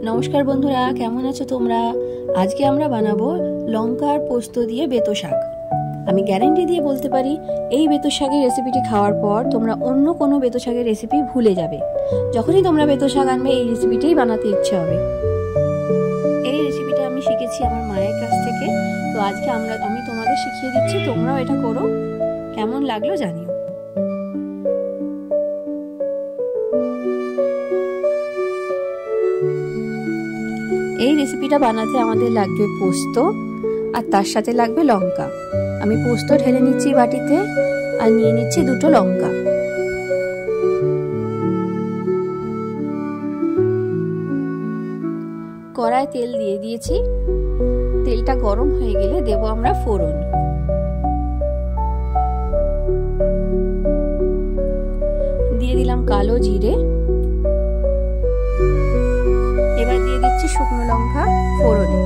নমস্কার বন্ধুরা, কেমন আছো তোমরা? আজকে আমরা বানাবো লঙ্কা আর পোস্ত দিয়ে বেতো শাক। আমি গ্যারান্টি দিয়ে বলতে পারি এই বেতো শাকের রেসিপিটি খাওয়ার পর তোমরা অন্য কোনো বেতো শাকের রেসিপি ভুলে যাবে। যখনই তোমরা বেতো শাক আনবে এই রেসিপিটাই বানাতে ইচ্ছে হবে। এই রেসিপিটা আমি শিখেছি আমার মায়ের কাছ থেকে, তো আজকে আমি তোমাদের শিখিয়ে দিচ্ছি, তোমরাও এটা করো। কেমন লাগলো জানিও। এই রেসিপিটা বানাতে আমাদের লাগবে পোস্ত আর তার সাথে লাগবে লঙ্কা। আমি পোস্ত ঢেলে নিচ্ছি বাটিতে আর নিয়ে নিচ্ছি দুটো লঙ্কা। কড়ায় তেল দিয়ে দিয়েছি, তেলটা গরম হয়ে গেলে দেব আমরা ফোড়ন। দিয়ে দিলাম কালো জিরে, এবার দিয়ে দিচ্ছি শুকনো লঙ্কা ফোড়নে।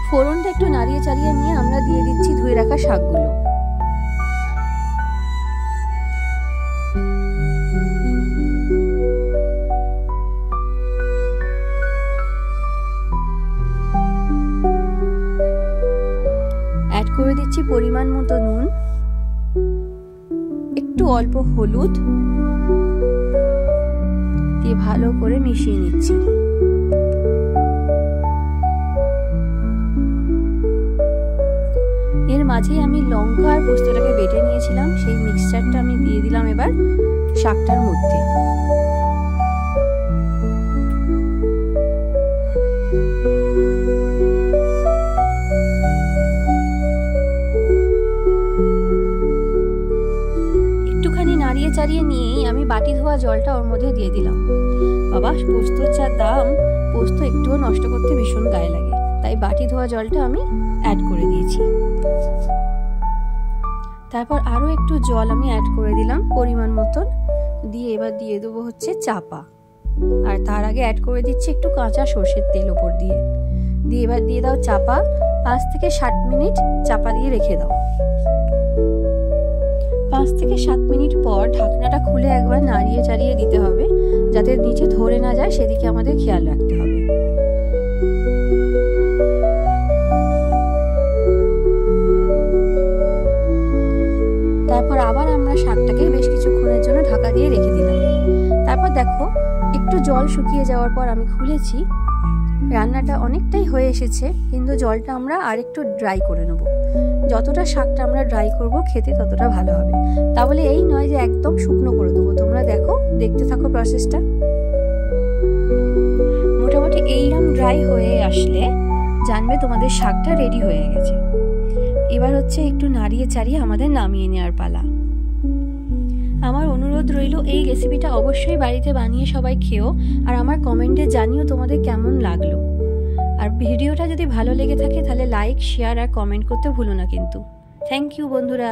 ফোড়নটা একটু নাড়িয়ে চাড়িয়ে নিয়ে আমরা দিয়ে দিচ্ছি ধুয়ে রাখা শাকগুলো। অ্যাড করে দিচ্ছি পরিমাণ মতো নুন, একটু অল্প হলুদ দিয়ে ভালো করে মিশিয়ে নিচ্ছি। এর মাঝেই আমি লঙ্কা আর পোস্তটাকে বেটে নিয়েছিলাম, সেই মিক্সচারটা আমি দিয়ে দিলাম এবার শাকটার মধ্যে। একটুখানি নাড়িয়ে চাড়িয়ে নিয়েই আমি বাটি ধোয়া জলটা ওর মধ্যে দিয়ে দিলাম। বাবা, পোস্তর যা দাম, পোস্ত একটুও নষ্ট করতে ভীষণ গায়ে লাগে, তাই বাটি ধোয়া জলটা আমি অ্যাড করে দিয়েছি। তারপর আরো একটু জল আমি অ্যাড করে দিলাম পরিমাণ মতন, দিয়ে এবার দিয়ে দেবো হচ্ছে চাপা। আর তার আগে অ্যাড করে দিচ্ছি একটু কাঁচা সর্ষের তেল ওপর দিয়ে এবার দিয়ে দাও চাপা। 5 থেকে 7 মিনিট চাপা দিয়ে রেখে দাও। 5 থেকে 7 মিনিট পর ঢাকনাটা খুলে একবার নাড়িয়ে চাড়িয়ে দিতে হবে, যাতে নিচে ধরে না যায়, সেদিকে আমাদের খেয়াল রাখতে হবে। তারপর আবার আমরা শাকটাকে বেশ কিছুক্ষণের জন্য ঢাকা দিয়ে রেখে দিলাম। তারপর দেখো একটু জল শুকিয়ে যাওয়ার পর আমি খুলেছি। রান্নাটা অনেকটাই হয়ে এসেছে, কিন্তু জলটা আমরা আর একটু ড্রাই করে নেব। যতটা শাকটা আমরা ড্রাই করব খেতে ততটা ভালো হবে। তাহলে এই নয় যে একদম শুকনো করে দেবো। তোমরা দেখো, দেখতে থাকো প্রসেসটা। মোটামুটি এইরকম ড্রাই হয়ে আসলে জানবে তোমাদের শাকটা রেডি হয়ে গেছে। এবার হচ্ছে একটু নাড়িয়ে চাড়িয়ে আমাদের নামিয়ে নেওয়ার পালা। আমার অনুরোধ রইল, এই রেসিপিটা অবশ্যই বাড়িতে বানিয়ে সবাই খেও, আর আমার কমেন্টে জানিও তোমাদের কেমন লাগলো। আর ভিডিওটা যদি ভালো লেগে থাকে তাহলে লাইক, শেয়ার আর কমেন্ট করতে ভুলো না কিন্তু। থ্যাংক ইউ বন্ধুরা।